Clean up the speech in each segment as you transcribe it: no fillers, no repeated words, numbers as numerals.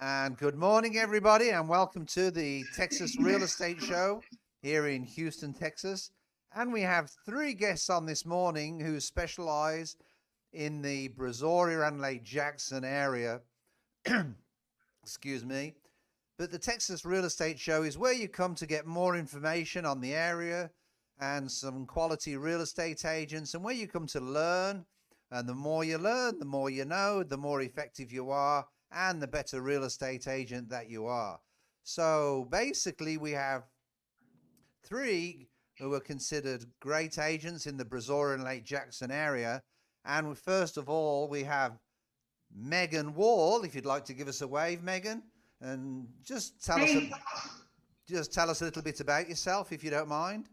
And good morning, everybody, and welcome to the Texas Real Estate Show here in Houston, Texas. And we have three guests on this morning who specialize in the Brazoria and Lake Jackson area. Excuse me. But the Texas Real Estate Show is where you come to get more information on the area and some quality real estate agents, and where you come to learn. And the more you learn, the more you know, the more effective you are, and the better real estate agent that you are. So basically, we have three who are considered great agents in the Brazoria and Lake Jackson area. And first of all, we have Megan Wall. If you'd like to give us a wave, Megan, and just tell us a little bit about yourself, if you don't mind.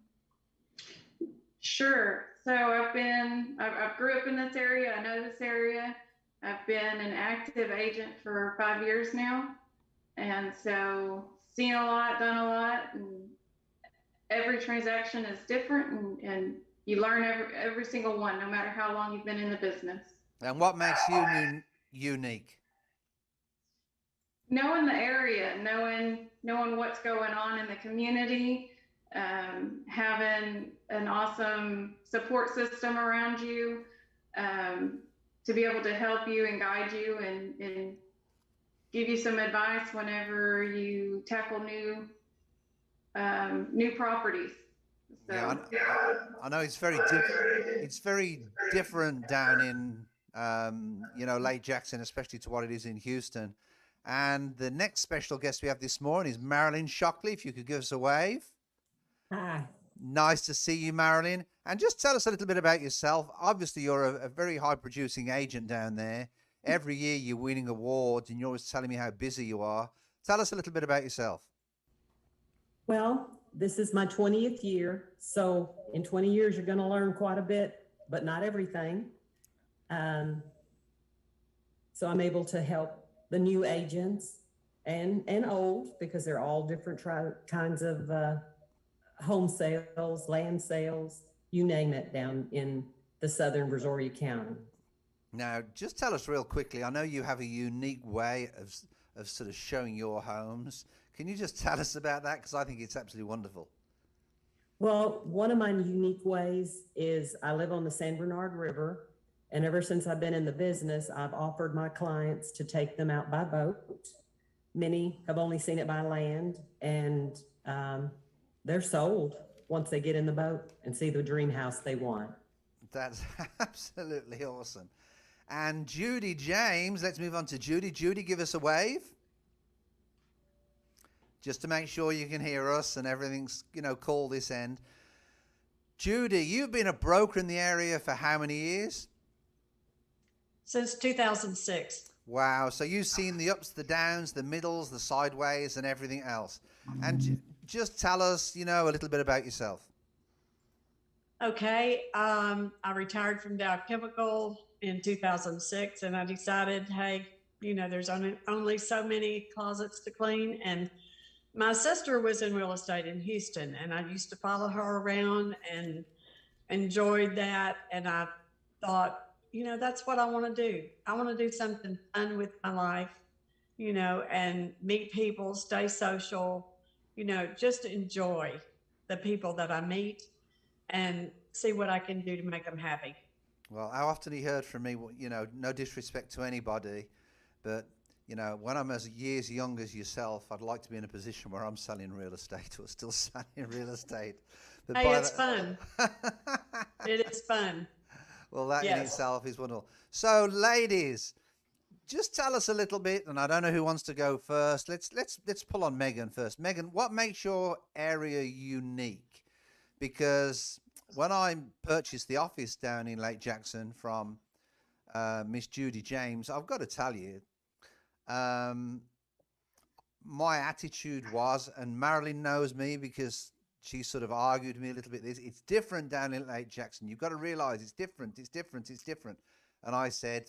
Sure. So I grew up in this area. I know this area. I've been an active agent for 5 years now. And so seen a lot, done a lot, and every transaction is different, and you learn every single one, no matter how long you've been in the business. And what makes you unique? Knowing the area, knowing what's going on in the community, having an awesome support system around you, to be able to help you and guide you and give you some advice whenever you tackle new properties. So, yeah, I know it's very different down in Lake Jackson, especially to what it is in Houston. And the next special guest we have this morning is Marilyn Shockley. If you could give us a wave. Hi. Nice to see you, Marilyn. And just tell us a little bit about yourself. Obviously, you're a very high-producing agent down there. Every year you're winning awards, and you're always telling me how busy you are. Tell us a little bit about yourself. Well, this is my 20th year. So in 20 years, you're going to learn quite a bit, but not everything. So I'm able to help the new agents and old, because they're all different kinds of home sales, land sales, you name it, down in the southern Brazoria County. Now, just tell us real quickly. I know you have a unique way of sort of showing your homes. Can you just tell us about that? Because I think it's absolutely wonderful. Well, one of my unique ways is I live on the San Bernard River. And ever since I've been in the business, I've offered my clients to take them out by boat. Many have only seen it by land, and they're sold once they get in the boat and see the dream house they want. That's absolutely awesome. And Judy James, let's move on to Judy. Judy, give us a wave. Just to make sure you can hear us and everything's, cool this end. Judy, you've been a broker in the area for how many years? Since 2006. Wow. So you've seen the ups, the downs, the middles, the sideways, and everything else. And just tell us, a little bit about yourself. Okay. I retired from Dow Chemical in 2006, and I decided, hey, there's only so many closets to clean. And my sister was in real estate in Houston, and I used to follow her around and enjoyed that. And I thought, that's what I want to do. I want to do something fun with my life, and meet people, stay social, just enjoy the people that I meet and see what I can do to make them happy. Well, how often he heard from me, no disrespect to anybody, but, when I'm as years young as yourself, I'd like to be in a position where I'm selling real estate or still selling real estate. But hey, it's fun. It is fun. Well, that in itself is wonderful. So, ladies, just tell us a little bit, and I don't know who wants to go first. Let's pull on Megan first. Megan, what makes your area unique? Because when I purchased the office down in Lake Jackson from Miss Judy James, I've got to tell you, my attitude was, and Marilyn knows me because she sort of argued with me a little bit. It's different down in Lake Jackson. You've got to realize it's different. It's different. It's different. And I said,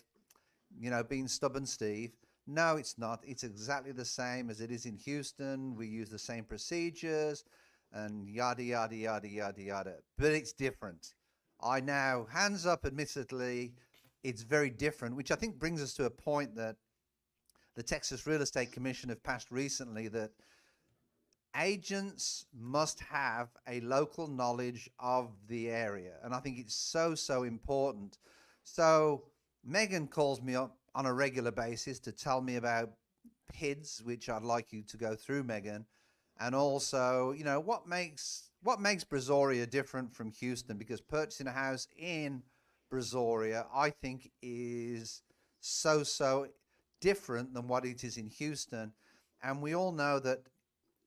being stubborn Steve, no, it's not. It's exactly the same as it is in Houston. We use the same procedures and yada, yada, yada, yada, yada. But it's different. I now, hands up, admittedly, it's very different, which I think brings us to a point that the Texas Real Estate Commission have passed recently, that agents must have a local knowledge of the area. And I think it's so, so important. So Megan calls me up on a regular basis to tell me about PIDs, which I'd like you to go through, Megan. And also, you know, what makes Brazoria different from Houston? Because purchasing a house in Brazoria, I think, is so, so different than what it is in Houston. And we all know that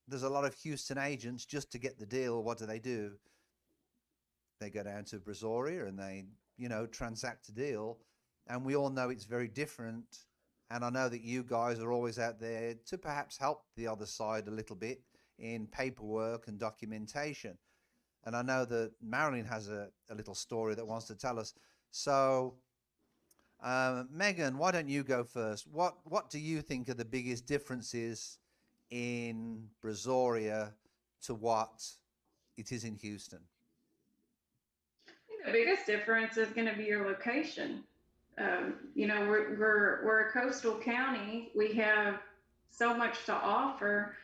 there's a lot of Houston agents, just to get the deal, what do? They go down to Brazoria and they, you know, transact a deal. And we all know it's very different. And I know that you guys are always out there to perhaps help the other side a little bit in paperwork and documentation. And I know that Marilyn has a little story that wants to tell us. So, Megan, why don't you go first? What do you think are the biggest differences in Brazoria to what it is in Houston? I think the biggest difference is going to be your location. You know, we're a coastal county. We have so much to offer,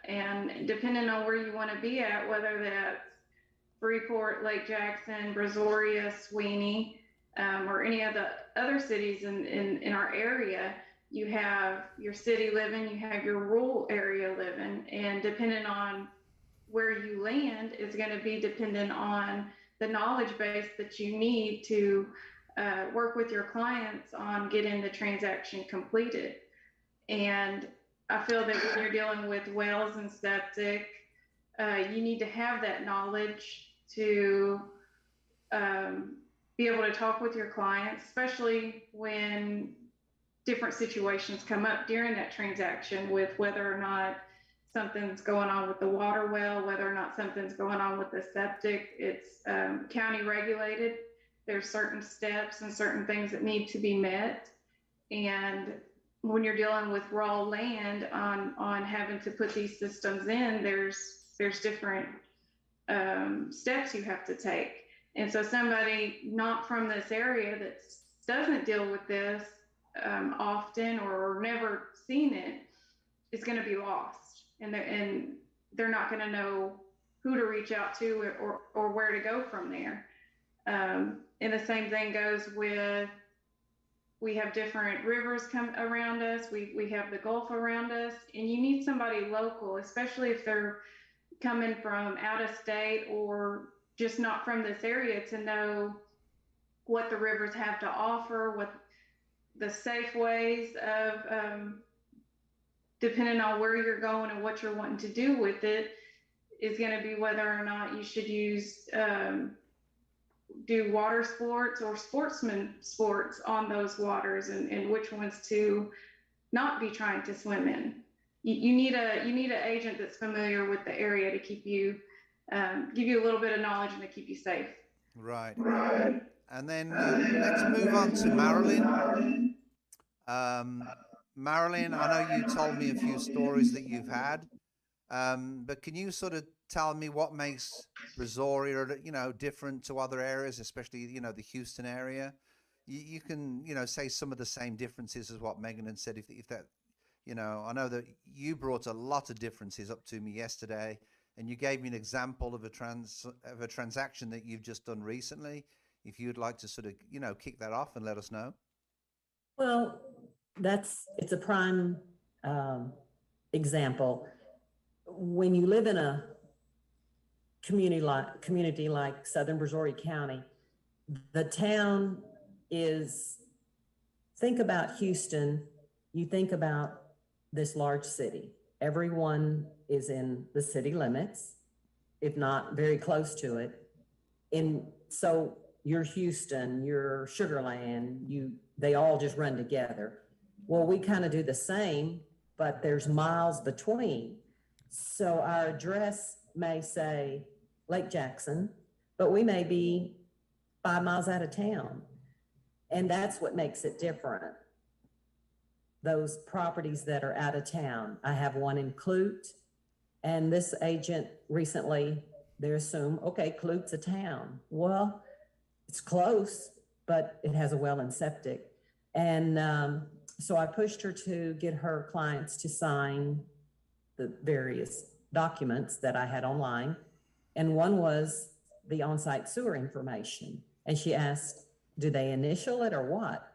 and depending on where you want to be at, whether that's Freeport, Lake Jackson, Brazoria, Sweeney, or any of the other cities in our area, you have your city living, you have your rural area living, and depending on where you land is going to be dependent on the knowledge base that you need to work with your clients on getting the transaction completed. And I feel that when you're dealing with wells and septic, you need to have that knowledge to be able to talk with your clients, especially when different situations come up during that transaction, with whether or not something's going on with the water well, whether or not something's going on with the septic. It's county regulated. There's certain steps and certain things that need to be met. And when you're dealing with raw land on having to put these systems in, there's different steps you have to take. And so somebody not from this area that doesn't deal with this often or never seen it is going to be lost, and they're not going to know who to reach out to or where to go from there. And the same thing goes with, we have different rivers come around us. We have the Gulf around us, and you need somebody local, especially if they're coming from out of state or just not from this area, to know what the rivers have to offer, what the safe ways of, depending on where you're going and what you're wanting to do with it, is going to be whether or not you should use do water sports or sportsman sports on those waters, and which ones to not be trying to swim in. You need an agent that's familiar with the area to keep you give you a little bit of knowledge and to keep you safe. Right. And then let's move on to Marilyn. Marilyn, I know you told me a few stories that you've had, but can you sort of tell me what makes Brazoria, you know, different to other areas, especially, you know, the Houston area? You can, you know, say some of the same differences as what Megan had said, if that, you know, I know that you brought a lot of differences up to me yesterday, and you gave me an example of a transaction that you've just done recently. If you'd like to sort of, you know, kick that off and let us know. Well, it's a prime example. When you live in a community like Southern Brazoria County, the town is, think about Houston, you think about this large city. Everyone is in the city limits, if not very close to it. And so you're Houston, you're Sugar Land, they all just run together. Well, we kind of do the same, but there's miles between. So our address may say Lake Jackson, but we may be 5 miles out of town. And that's what makes it different. Those properties that are out of town. I have one in Clute, and this agent recently, they assume, okay, Clute's a town. Well, it's close, but it has a well and septic. And so I pushed her to get her clients to sign the various documents that I had online. And one was the on-site sewer information. And she asked, do they initial it or what?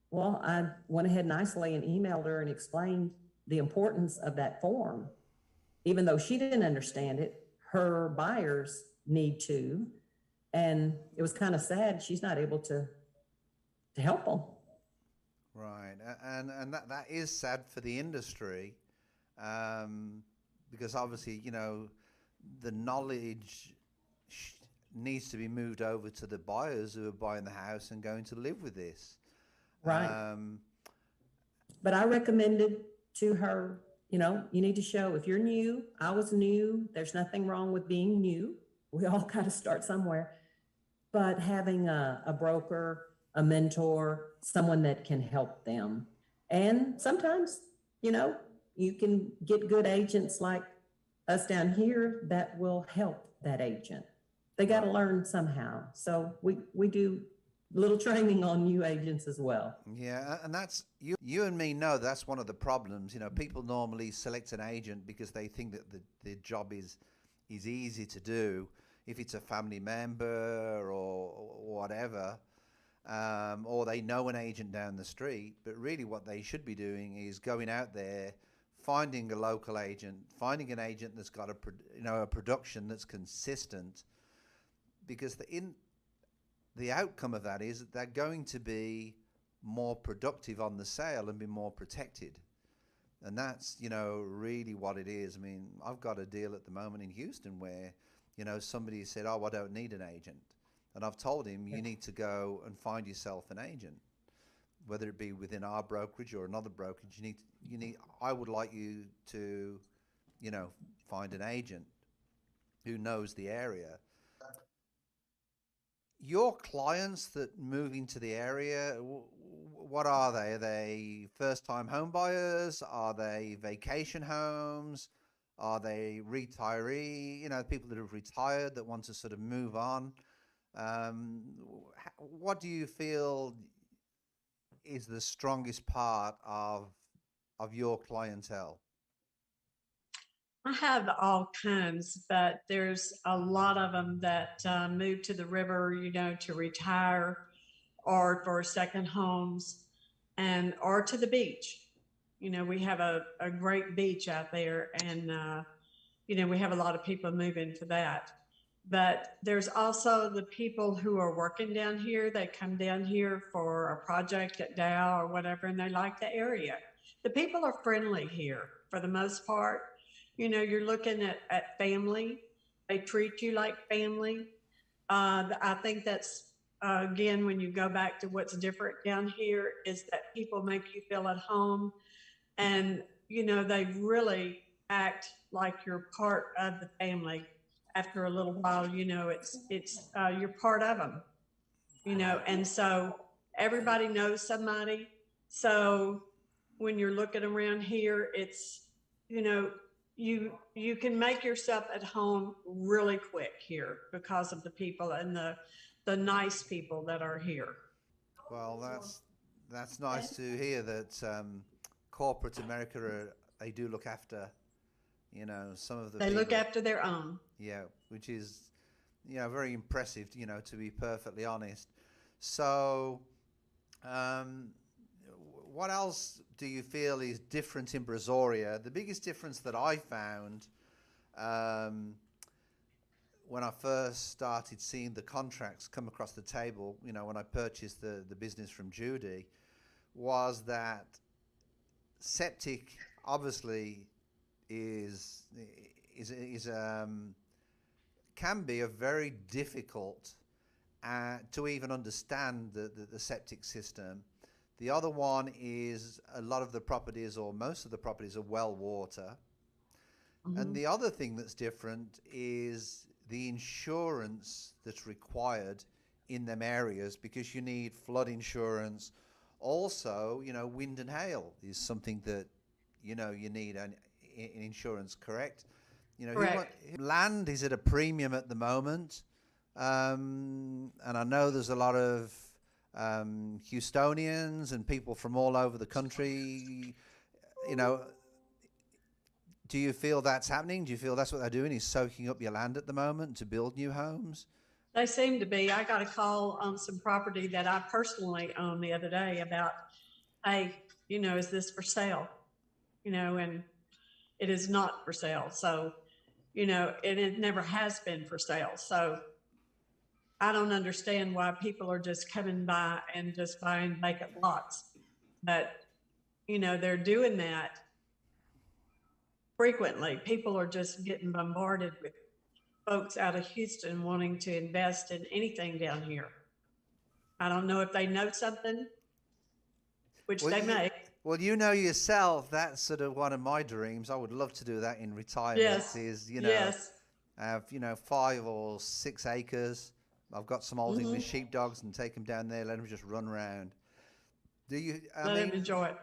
Well, I went ahead nicely and emailed her and explained the importance of that form. Even though she didn't understand it, her buyers need to. And it was kind of sad she's not able to help them. Right, and that is sad for the industry, because obviously, you know, the knowledge needs to be moved over to the buyers who are buying the house and going to live with this. Right. But I recommended to her, you know, you need to show, if you're new, I was new, there's nothing wrong with being new. We all got to start somewhere. But having a broker, a mentor, someone that can help them. And sometimes, you know, you can get good agents like us down here that will help that agent. They got to learn somehow. So we do little training on new agents as well. Yeah, and that's you and me know that's one of the problems. You know, people normally select an agent because they think that the job is easy to do if it's a family member or whatever, or they know an agent down the street. But really what they should be doing is going out there, finding a local agent, finding an agent that's got a production that's consistent, because the outcome of that is that they're going to be more productive on the sale and be more protected. And that's, you know, really what it is. I mean, I've got a deal at the moment in Houston where, you know, somebody said, oh, I don't need an agent. And I've told him, you need to go and find yourself an agent, whether it be within our brokerage or another brokerage. I would like you to, you know, find an agent who knows the area. Your clients that move into the area, what are they? Are they first-time home buyers? Are they vacation homes? Are they retiree? You know, people that have retired that want to sort of move on. What do you feel is the strongest part of your clientele? I have all kinds, but there's a lot of them that move to the river, you know, to retire or for second homes or to the beach. You know, we have a great beach out there, and, you know, we have a lot of people moving for that. But there's also the people who are working down here. They come down here for a project at Dow or whatever, and they like the area. The people are friendly here for the most part. You know, you're looking at family. They treat you like family. I think that's, again, when you go back to what's different down here, is that people make you feel at home. And, you know, they really act like you're part of the family. After a little while, you know, it's you're part of them, you know, and so everybody knows somebody. So when you're looking around here, it's, you know, you can make yourself at home really quick here because of the people and the nice people that are here. Well, that's nice to hear that corporate America, they do look after, you know, some of the They people. look after their own. Yeah, which is, you know, very impressive, you know, to be perfectly honest. So, what else do you feel is different in Brazoria? The biggest difference that I found when I first started seeing the contracts come across the table, you know, when I purchased the business from Judy, was that septic obviously can be a very difficult to even understand the septic system. The other one is a lot of the properties, or most of the properties, are well water. Mm-hmm. And the other thing that's different is the insurance that's required in them areas, because you need flood insurance. Also, you know, wind and hail is something that, you know, you need an insurance, correct? You know, correct. Land is at a premium at the moment. And I know there's a lot of Houstonians and people from all over the country. You know, do you feel that's happening? Do you feel that's what they're doing, is soaking up your land at the moment to build new homes? They seem to be. I got a call on some property that I personally own the other day about, hey, is this for sale? And it is not for sale. So, and it never has been for sale. So I don't understand why people are just coming by and just buying vacant lots. But, they're doing that frequently. People are just getting bombarded with folks out of Houston wanting to invest in anything down here. I don't know if they know something, which they may. Well, yourself, that's sort of one of my dreams. I would love to do that in retirement. Yes. Yes. Have, 5 or 6 acres. I've got some old English sheepdogs, and take them down there, let them just run around. Do you? Let them enjoy it.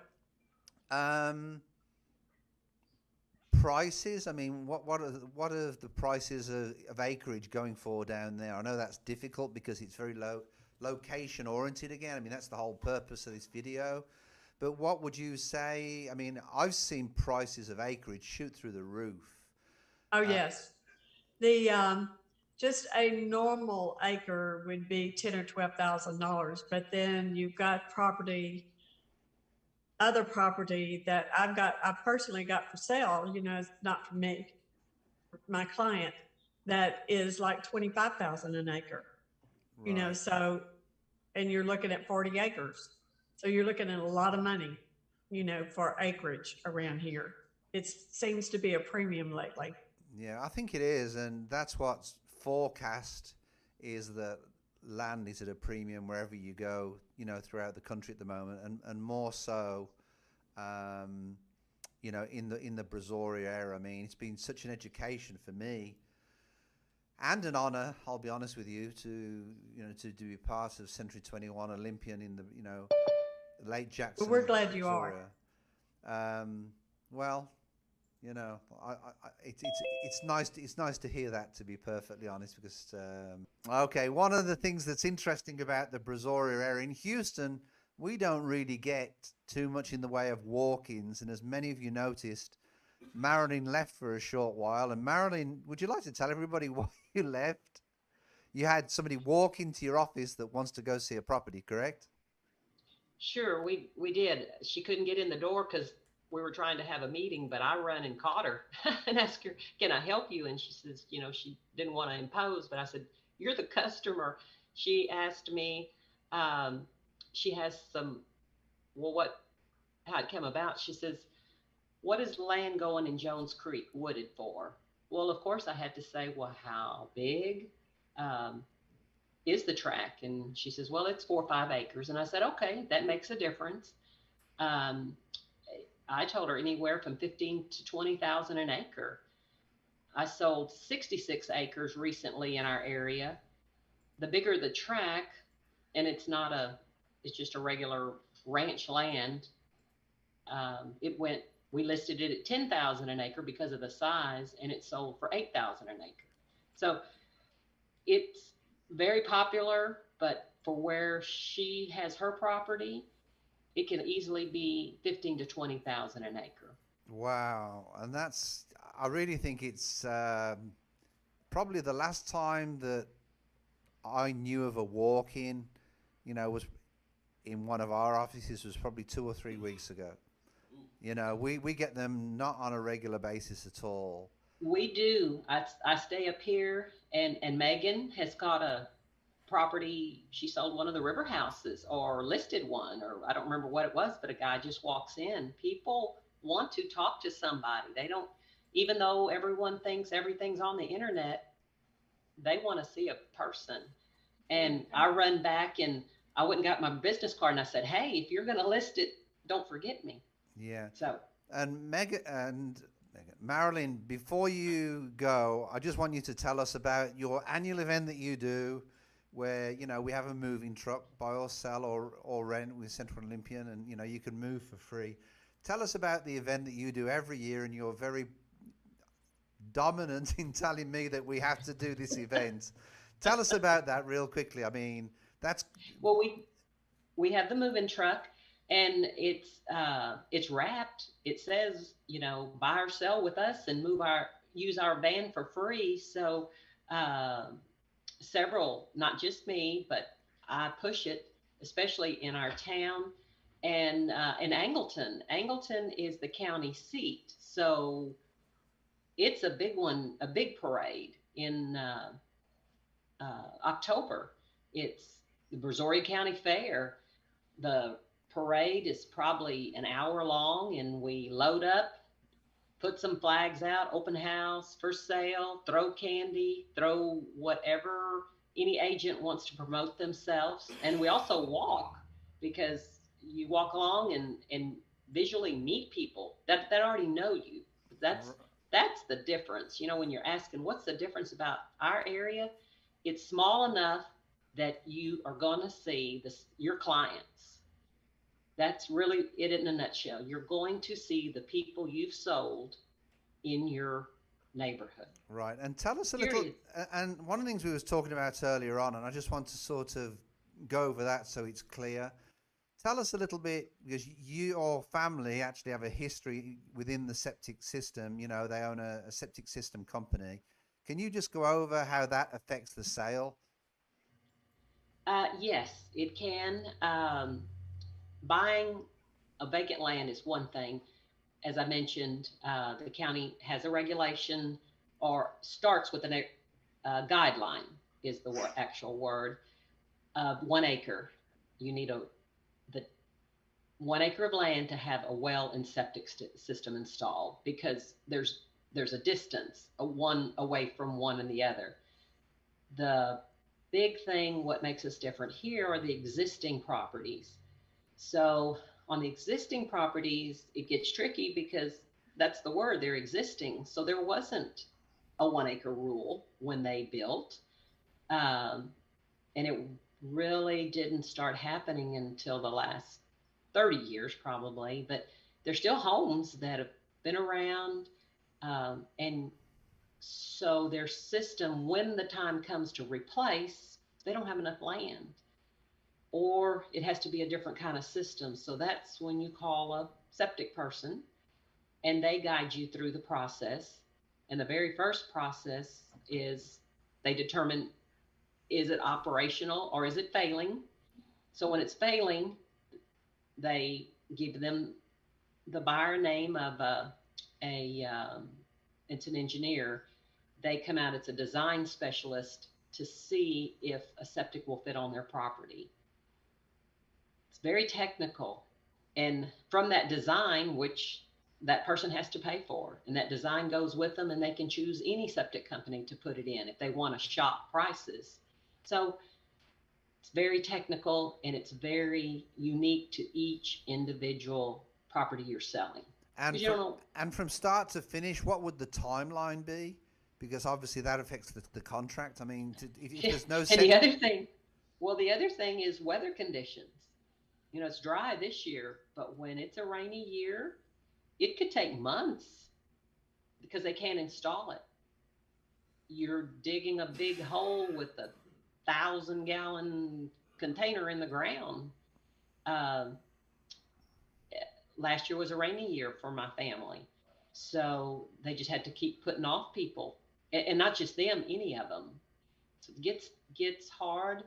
Prices. I mean, what are the prices of acreage going for down there? I know that's difficult because it's very location oriented again. I mean, that's the whole purpose of this video. But what would you say? I mean, I've seen prices of acreage shoot through the roof. Oh, yes. The just a normal acre would be $10,000 or $12,000, but then you've got other property that I personally got for sale. It's not for me, for my client, that is like $25,000 an acre. Right. So, and you're looking at 40 acres. So you're looking at a lot of money, for acreage around here. It seems to be a premium lately. Yeah, I think it is. And that's what's forecast, is that land is at a premium wherever you go, throughout the country at the moment. And more so, in the Brazoria area. I mean, it's been such an education for me, and an honor, I'll be honest with you, to be part of Century 21 Olympian in the, Lake Jackson. Well, we're glad you are. Well, it's nice to hear that, to be perfectly honest, because okay, one of the things that's interesting about the Brazoria area in Houston, we don't really get too much in the way of walk-ins, and as many of you noticed, Marilyn left for a short while. And Marilyn, would you like to tell everybody why you left? You had somebody walk into your office that wants to go see a property, correct? Sure, we did. She couldn't get in the door because we were trying to have a meeting, but I ran and caught her and asked her, "Can I help you?" And she says, she didn't want to impose, but I said, "You're the customer." She asked me, she has some, how it came about. She says, "What is land going in Jones Creek wooded for?" Well, of course I had to say, well, how big is the tract? And she says, well, it's 4 or 5 acres. And I said, okay, that makes a difference. I told her anywhere from 15 to 20,000 an acre. I sold 66 acres recently in our area. The bigger the tract, and it's just a regular ranch land. We listed it at 10,000 an acre because of the size, and it sold for 8,000 an acre. So it's very popular, but for where she has her property, it can easily be 15 to 20,000 an acre. Wow. And I really think it's probably the last time that I knew of a walk-in, was in one of our offices, was probably 2 or 3 weeks ago. We get them not on a regular basis at all. We do. I stay up here, and Megan has got a property. She sold one of the river houses, or listed one, or I don't remember what it was, but a guy just walks in. People want to talk to somebody. They don't, even though everyone thinks everything's on the internet, they want to see a person. And I run back, and I went and got my business card, and I said, hey, if you're going to list it, don't forget me. Yeah. So. And Marilyn, before you go, I just want you to tell us about your annual event that you do, where we have a moving truck, buy or sell or rent with Central Olympian, and you can move for free. Tell us about the event that you do every year, and you're very dominant in telling me that we have to do this event. Tell us about that real quickly. I mean, that's well, we have the moving truck, and it's wrapped. It says, buy or sell with us and use our van for free. So several, not just me, but I push it, especially in our town. And in Angleton. Angleton is the county seat, so it's a big one, a big parade in October. It's the Brazoria County Fair. The parade is probably an hour long, and we load up, put some flags out, open house, for sale, throw candy, throw whatever any agent wants to promote themselves. And we also walk, because you walk along and visually meet people that already know you. That's the difference. When you're asking what's the difference about our area, it's small enough that you are going to see your clients. That's really it in a nutshell. You're going to see the people you've sold in your neighborhood. Right. And tell us a Period. little, and one of the things we was talking about earlier on, and I just want to sort of go over that so it's clear. Tell us a little bit, because your family actually have a history within the septic system. They own a septic system company. Can you just go over how that affects the sale? Yes, it can. Buying a vacant land is one thing. As I mentioned, the county has a regulation, or starts with a guideline is the actual word, of 1 acre. You need the 1 acre of land to have a well and septic system installed, because there's a distance, one away from one and the other. The big thing, what makes us different here, are the existing properties. So on the existing properties, it gets tricky, because that's the word, they're existing. So there wasn't a 1 acre rule when they built. And it really didn't start happening until the last 30 years probably, but there's still homes that have been around. And so their system, when the time comes to replace, they don't have enough land, or it has to be a different kind of system. So that's when you call a septic person, and they guide you through the process. And the very first process is they determine, is it operational or is it failing? So when it's failing, they give them the buyer name of it's an engineer. They come out, it's a design specialist, to see if a septic will fit on their property. It's very technical. And from that design, which that person has to pay for, and that design goes with them, and they can choose any septic company to put it in if they want to shop prices. So it's very technical, and it's very unique to each individual property you're selling. And from start to finish, what would the timeline be? Because obviously that affects the contract. I mean, if there's no... And the other thing is weather conditions. It's dry this year, but when it's a rainy year, it could take months, because they can't install it. You're digging a big hole with a 1,000-gallon container in the ground. Last year was a rainy year for my family, so they just had to keep putting off people, and not just them, any of them. So it gets hard.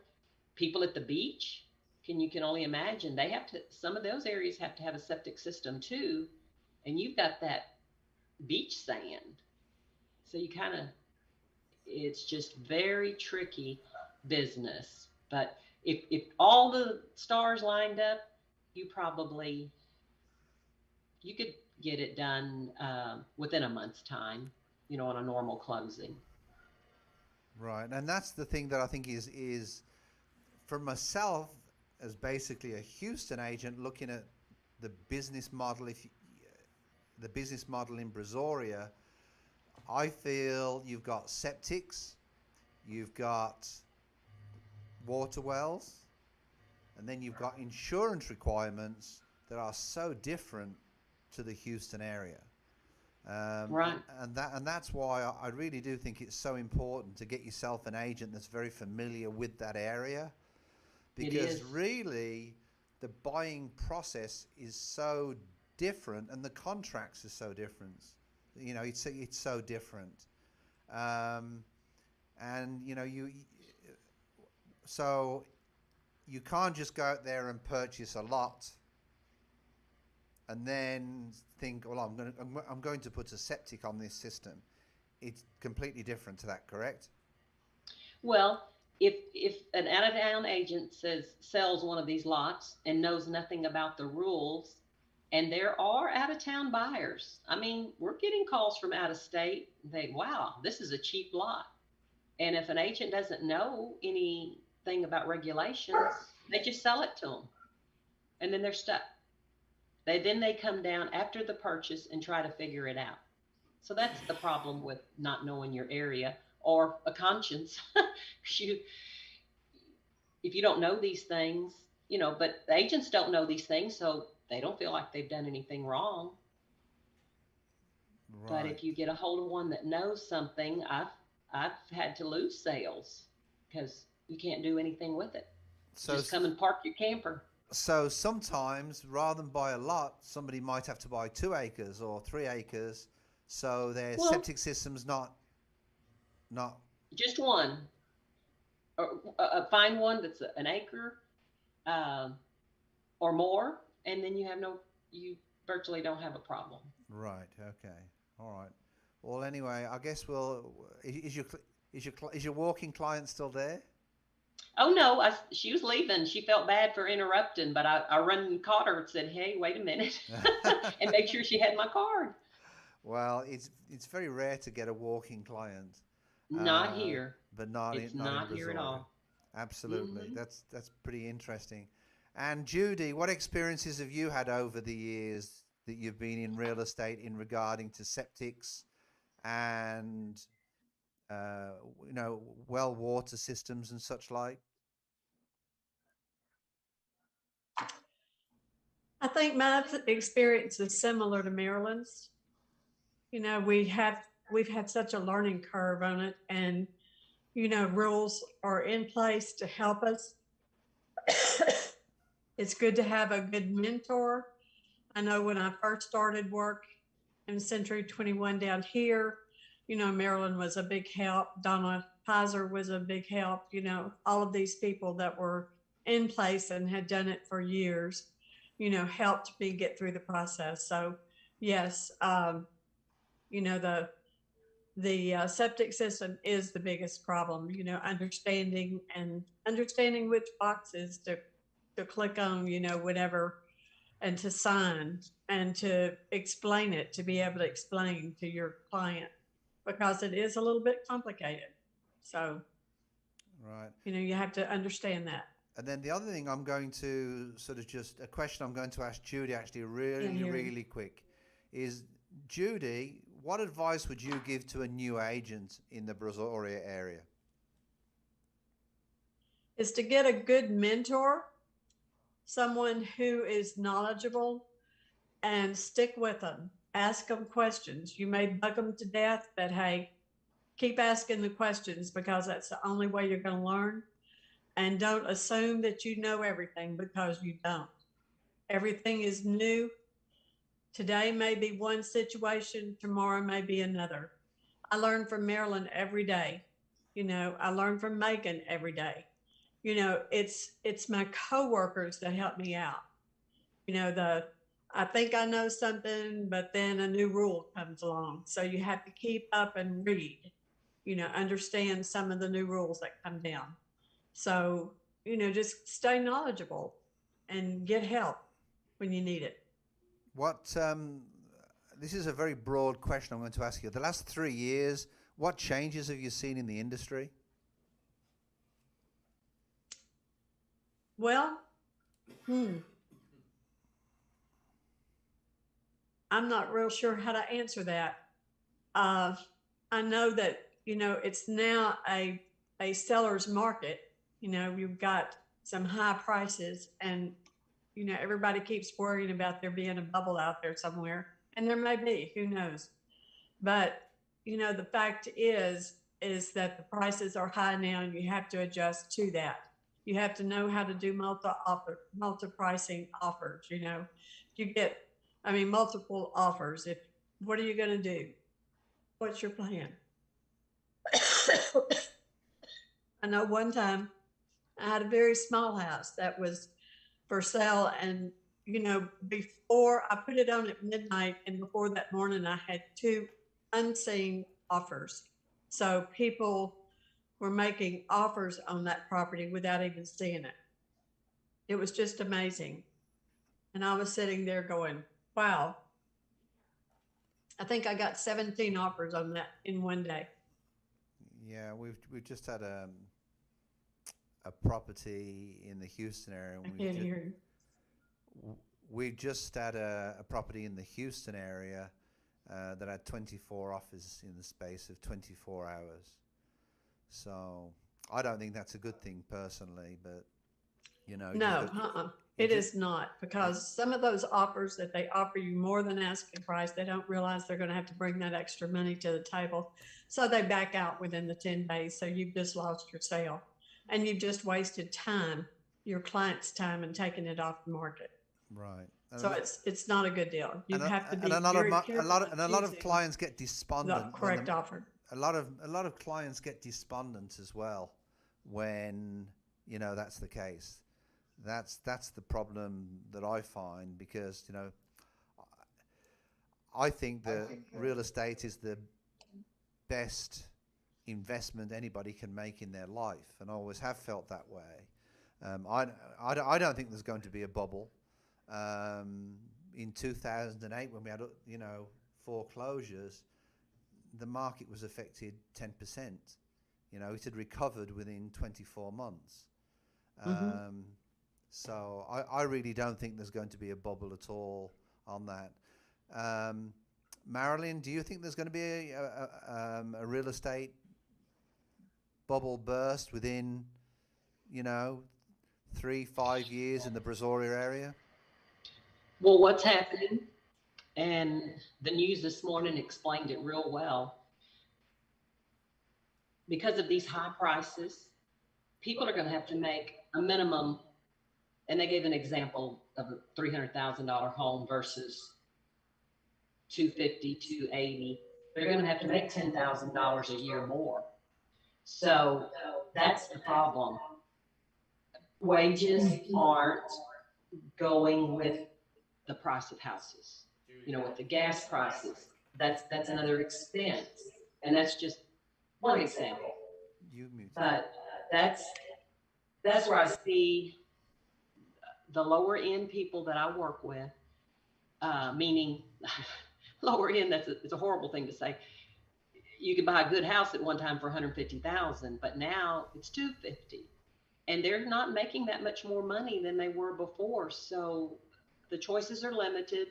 People at the beach, you can only imagine, they have to, some of those areas have to have a septic system too, and you've got that beach sand. So it's just very tricky business. But if all the stars lined up, you could get it done within a month's time, on a normal closing. Right. And that's the thing that I think is for myself, as basically a Houston agent, looking at the business model, the business model in Brazoria, I feel you've got septics, you've got water wells, and then you've got insurance requirements that are so different to the Houston area. Right. And that's why I really do think it's so important to get yourself an agent that's very familiar with that area, because really the buying process is so different, and the contracts are so different. You know, it's so different, and you know so you can't just go out there and purchase a lot and then think, well, I'm going to put a septic on this system. It's completely different to that, correct? Well, if an out of town agent sells one of these lots and knows nothing about the rules, and there are out of town buyers. I mean, we're getting calls from out of state. Wow, this is a cheap lot. And if an agent doesn't know anything about regulations, they just sell it to them, and then they're stuck. They come down after the purchase and try to figure it out. So that's the problem with not knowing your area or a conscience. If you don't know these things, you know, but the agents don't know these things, so they don't feel like they've done anything wrong. Right. But if you get a hold of one that knows something, I've had to lose sales because you can't do anything with it. So just come and park your camper. So sometimes, rather than buy a lot, somebody might have to buy 2 acres or 3 acres, so their septic system's not just one, or find one that's an acre or more, and then you virtually don't have a problem. Right. Okay. All right. Well, anyway, I guess is your walking client still there? Oh no, she was leaving. She felt bad for interrupting, but I run and caught her and said, "Hey, wait a minute," and make sure she had my card. Well, it's very rare to get a walking client. Not here. But not it's in not here at all. Absolutely. Mm-hmm. That's pretty interesting. And Judy, what experiences have you had over the years that you've been in real estate in regarding to septics and well water systems and such like? I think my experience is similar to Marilyn's. You know, we've had such a learning curve on it, and you know, rules are in place to help us. It's good to have a good mentor. I know when I first started work in Century 21 down here, you know, Marilyn was a big help. Donna Pizer was a big help. You know, all of these people that were in place and had done it for years, you know, helped me get through the process. So yes, you know, the septic system is the biggest problem, you know, understanding which boxes to click on, you know, whatever, and to sign and to explain it, to be able to explain to your client, because it is a little bit complicated. So, right, you know, you have to understand that. And then the other thing I'm going to a question I'm going to ask Judy actually really quick is, Judy, what advice would you give to a new agent in the Brazoria area? Is to get a good mentor, someone who is knowledgeable, and stick with them. Ask them questions. You may bug them to death, but hey, keep asking the questions, because that's the only way you're going to learn. And don't assume that you know everything, because you don't. Everything is new. Today may be one situation, tomorrow may be another. I learn from Marilyn every day. You know, I learn from Megan every day. You know, it's my coworkers that help me out. You know, I think I know something, but then a new rule comes along. So you have to keep up and read, you know, understand some of the new rules that come down. So, you know, just stay knowledgeable and get help when you need it. This is a very broad question I'm going to ask you. The last 3 years, what changes have you seen in the industry? Well, I'm not real sure how to answer that. I know that, you know, it's now a seller's market. You know, you've got some high prices, and, you know, everybody keeps worrying about there being a bubble out there somewhere. And there may be, who knows? But, you know, the fact is that the prices are high now, and you have to adjust to that. You have to know how to do multi-pricing offers. You know, you get, multiple offers. What are you going to do? What's your plan? I know one time I had a very small house that was for sale, and before I put it on at midnight, and before that morning, I had 2 unseen offers. So people were making offers on that property without even seeing it. It was just amazing. And I was sitting there going, wow. I think I got 17 offers on that in one day. Yeah, we've just had a property in the Houston area. I can't hear you. We just had a property in the Houston area that had 24 offers in the space of 24 hours. So I don't think that's a good thing personally, but No, it is not, because some of those offers that they offer you more than asking price, they don't realize they're going to have to bring that extra money to the table. So they back out within the 10 days. So you've just lost your sale, and you've just wasted time, your client's time, and taking it off the market. Right. So it's not a good deal. You have to be a very careful. A lot of clients get despondent. The correct offer. A lot of clients get despondent as well when that's the case. That's the problem that I find, because I think that real estate is the best investment anybody can make in their life, and I always have felt that way. I don't think there's going to be a bubble. In 2008, when we had foreclosures, the market was affected 10%. It had recovered within 24 months. So I really don't think there's going to be a bubble at all on that. Marilyn, do you think there's going to be a real estate bubble burst within 3-5 years in the Brazoria area? Well, what's happening, and the news this morning explained it real well. Because of these high prices, people are going to have to make a minimum, and they gave an example of a $300,000 home versus $250,000, $280,000. They're going to have to make $10,000 a year more. So that's the problem. Wages aren't going with the price of houses. With the gas prices, that's another expense, and that's just one example. But that's where I see the lower end people that I work with, meaning lower end. It's a horrible thing to say. You could buy a good house at one time for $150,000, but now it's $250,000, and they're not making that much more money than they were before. So the choices are limited.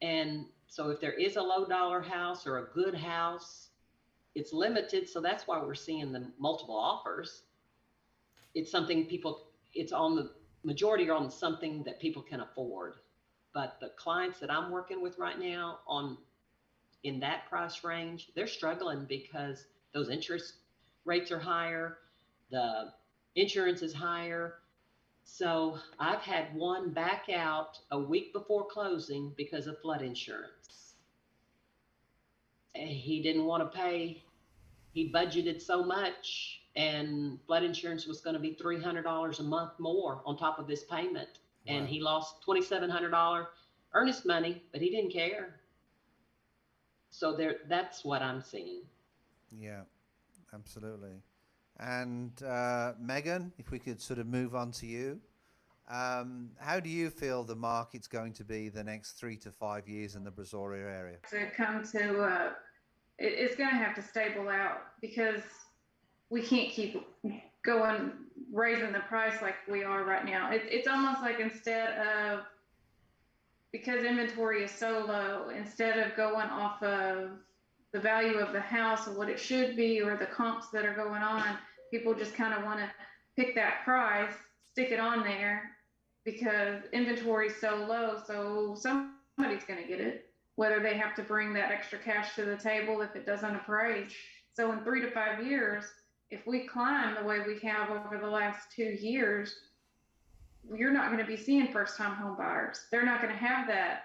And so if there is a low dollar house or a good house, it's limited. So that's why we're seeing the multiple offers. It's something it's on the majority are on something that people can afford. But the clients that I'm working with right now in that price range, they're struggling because those interest rates are higher. The insurance is higher. So I've had one back out a week before closing because of flood insurance. And he didn't want to pay. He budgeted so much, and flood insurance was going to be $300 a month more on top of his payment. Wow. And he lost $2,700 earnest money, but he didn't care. So that's what I'm seeing. Yeah, absolutely. And Megan, if we could sort of move on to you, how do you feel the market's going to be the next 3 to 5 years in the Brazoria area? It's going to have to stable out, because we can't keep going raising the price like we are right now. It's almost like because inventory is so low, instead of going off of the value of the house or what it should be or the comps that are going on, people just kind of want to pick that price, stick it on there, because inventory is so low. So somebody's going to get it, whether they have to bring that extra cash to the table if it doesn't appraise. So in 3 to 5 years, if we climb the way we have over the last 2 years, you're not going to be seeing first time home buyers. They're not going to have that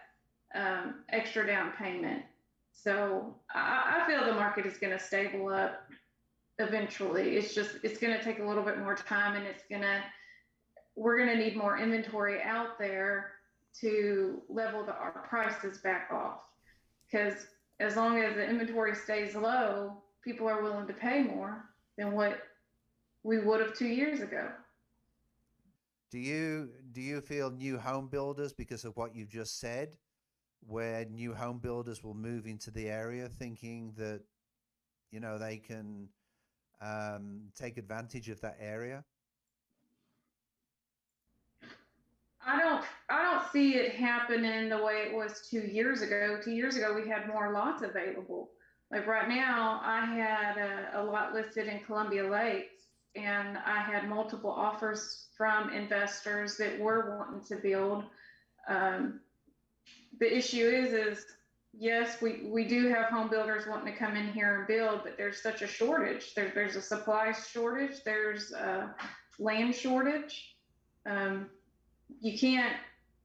extra down payment. So I feel the market is going to stable up eventually. It's going to take a little bit more time, and we're going to need more inventory out there to level our prices back off. Because as long as the inventory stays low, people are willing to pay more than what we would have 2 years ago. Do you feel new home builders, because of what you've just said, where new home builders will move into the area thinking that they can take advantage of that area? I don't see it happening the way it was 2 years ago. 2 years ago, we had more lots available. Like right now, I had a lot listed in Columbia Lakes, and I had multiple offers from investors that were wanting to build. Um, the issue is yes, we do have home builders wanting to come in here and build, but there's such a shortage. There's a supply shortage. There's a land shortage. Um, you can't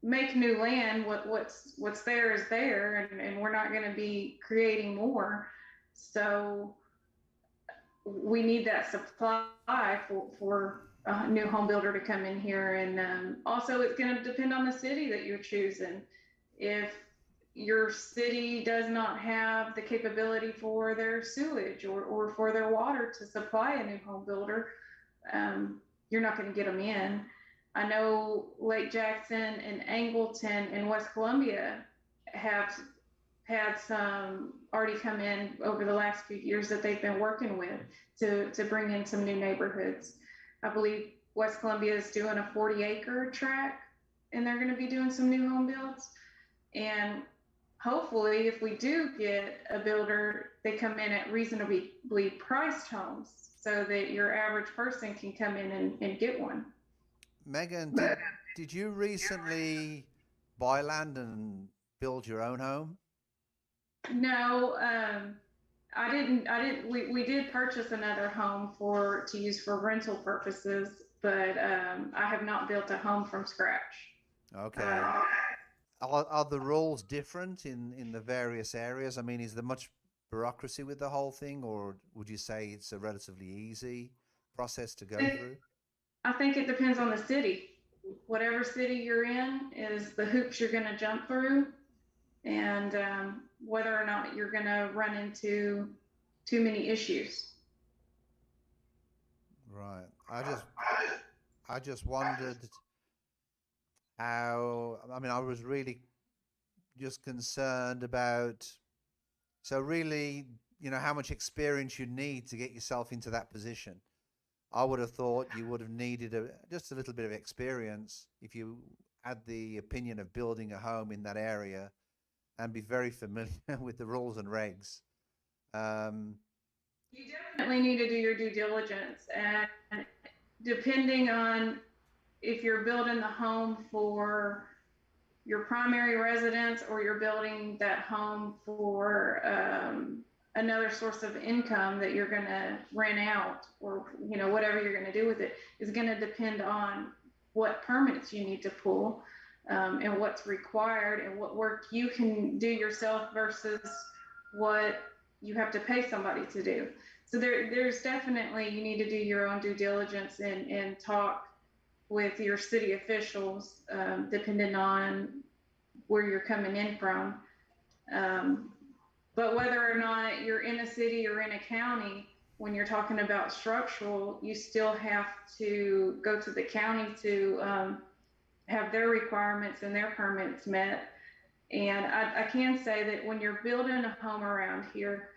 make new land. What's there is there, and we're not going to be creating more. So we need that supply for a new home builder to come in here. And also, it's going to depend on the city that you're choosing. If your city does not have the capability for their sewage or for their water to supply a new home builder, you're not going to get them in. I know Lake Jackson and Angleton and West Columbia have had some already come in over the last few years that they've been working with to bring in some new neighborhoods. I believe West Columbia is doing a 40-acre tract, and they're going to be doing some new home builds. And hopefully, if we do get a builder, they come in at reasonably priced homes so that your average person can come in and get one. Megan, did you recently buy land and build your own home? No, I didn't. We did purchase another home to use for rental purposes, but I have not built a home from scratch. Okay. Are the rules different in the various areas? I mean, is there much bureaucracy with the whole thing, or would you say it's a relatively easy process to go through? I think it depends on the city. Whatever city you're in is the hoops you're going to jump through, and whether or not you're going to run into too many issues. Right. I just wondered how. I mean, I was really just concerned about. So really, how much experience you need to get yourself into that position. I would have thought you would have needed just a little bit of experience if you had the opinion of building a home in that area and be very familiar with the rules and regs. You definitely need to do your due diligence, and depending on if you're building the home for your primary residence or you're building that home for another source of income that you're going to rent out, or whatever you're going to do with it, is going to depend on what permits you need to pull, and what's required and what work you can do yourself versus what you have to pay somebody to do. So there's definitely, you need to do your own due diligence and talk with your city officials, depending on where you're coming in from. But whether or not you're in a city or in a county, when you're talking about structural, you still have to go to the county to have their requirements and their permits met. And I can say that when you're building a home around here,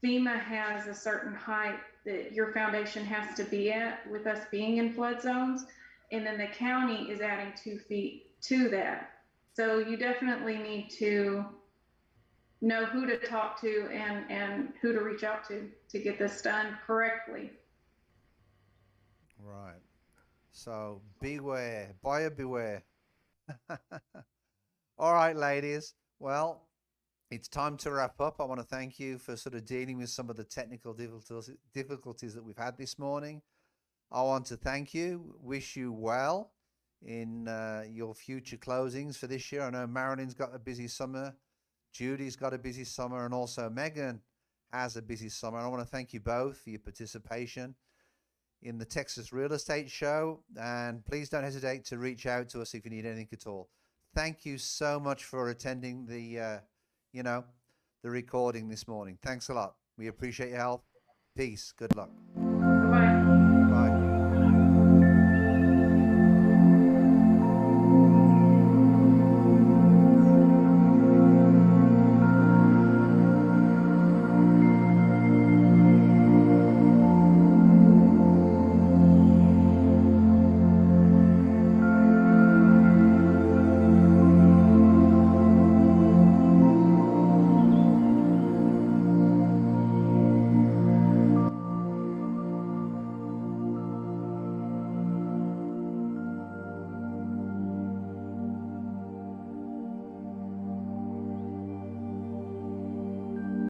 FEMA has a certain height that your foundation has to be at, with us being in flood zones. And then the county is adding 2 feet to that. So you definitely need to know who to talk to and who to reach out to get this done correctly. Right. So beware, buyer beware. All right, ladies. Well, it's time to wrap up. I want to thank you for sort of dealing with some of the technical difficulties that we've had this morning. I want to thank you, wish you well in your future closings for this year. I know Marilyn's got a busy summer, Judy's got a busy summer, and also Megan has a busy summer. I want to thank you both for your participation in the Texas Real Estate Show, and please don't hesitate to reach out to us if you need anything at all. Thank you so much for attending the recording this morning. Thanks a lot. We appreciate your help. Peace. Good luck.